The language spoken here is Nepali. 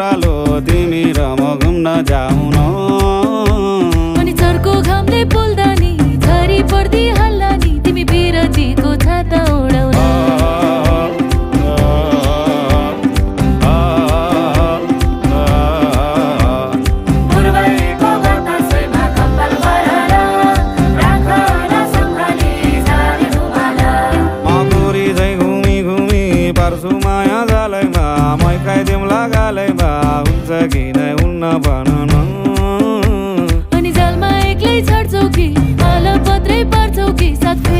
ओह्रालो तिमी र म घुम्न जाऊ न। अनि चर्को घामले पोल्दा नि झरी पर्दी हल्ला नि तिमी बिरतीको छाता ओढाउन। माया जालैमा मै खाइदिउँला गालैमा हुन्छ कि नै हुन्न भन न। अनि जालमा एक्लै छाड्छौ कि अलपत्रै पार्छौ कि साथ